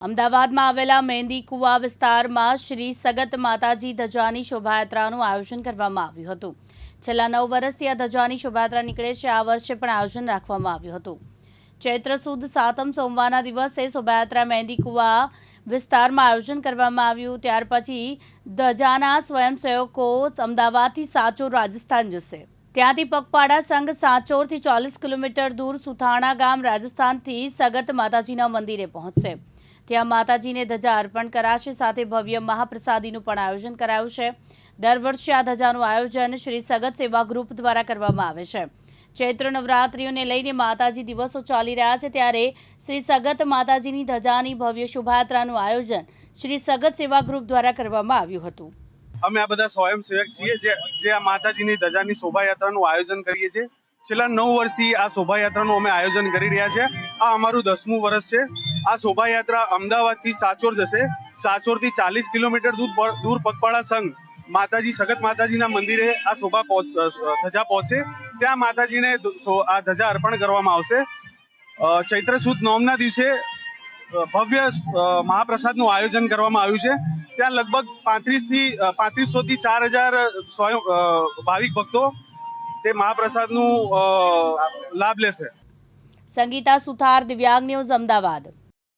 અમદાવાદમાં આવેલા મહેંદી કુવા વિસ્તારમાં શ્રી સગત માતાજી ધજાની શોભાયાત્રાનું આયોજન કરવામાં આવ્યું હતું। છેલ્લા 9 વર્ષથી આ ધજાની શોભાયાત્રા નીકળે છે। આ વર્ષે પણ આયોજન રાખવામાં આવ્યું હતું। ચૈત્ર સુદ સાતમ સોમવારના દિવસે શોભાયાત્રા મહેંદી કુવા વિસ્તારમાં આયોજન કરવામાં આવ્યું। ત્યાર પછી ધજાના સ્વયંસેવકો અમદાવાદથી સાચોર રાજસ્થાન જશે। ત્યાંથી પગપાળા સંઘ સાચોરથી 40 કિલોમીટર દૂર સુથાણા ગામ રાજસ્થાનથી સગત માતાજીના મંદિરે પહોંચશે। ત્યાં માતાજીને ધજા અર્પણ કરાશે। સાથે ભવ્ય મહાપ્રસાદીનું પણ આયોજન કરાયું છે। દર વર્ષે આ ધજાનું આયોજન શ્રી સગત સેવા ગ્રુપ દ્વારા કરવામાં આવે છે। ચૈત્ર નવરાત્રિઓને લઈને માતાજી દિવસો ચાલી રહ્યા છે, ત્યારે શ્રી સગત માતાજીની ધજાની ભવ્ય શોભાયાત્રાનું આયોજન શ્રી સગત સેવા ગ્રુપ દ્વારા કરવામાં આવ્યું હતું। અમે આ બધા સ્વયંસેવક છીએ જે આ માતાજીની ધજાની શોભાયાત્રાનું આયોજન કરીએ છીએ। છેલ્લા 9 વર્ષથી આ શોભાયાત્રાનું અમે આયોજન કરી રહ્યા છે। આ અમારું 10મું વર્ષ છે। આ શોભાયાત્રા અમદાવાદથી સાચોર જશે। સાચોરથી 40 કિલોમીટર દૂર પગપાળા સંઘ માતાજી સગત માતાજીના મંદિરે આ ધજા પહોંચે। ત્યાં માતાજીને આ ધજા અર્પણ કરવામાં આવશે। ચૈત્ર સુદ નોમના દિવસે ભવ્ય મહાપ્રસાદનું આયોજન કરવામાં આવ્યું છે। ત્યાં લગભગ 3500 થી 4000 ભાવિક ભક્તો તે મહાપ્રસાદનું લાભ લેશે। સંગીતા સુથાર, દિવ્યાંગ ન્યૂઝ, અમદાવાદ।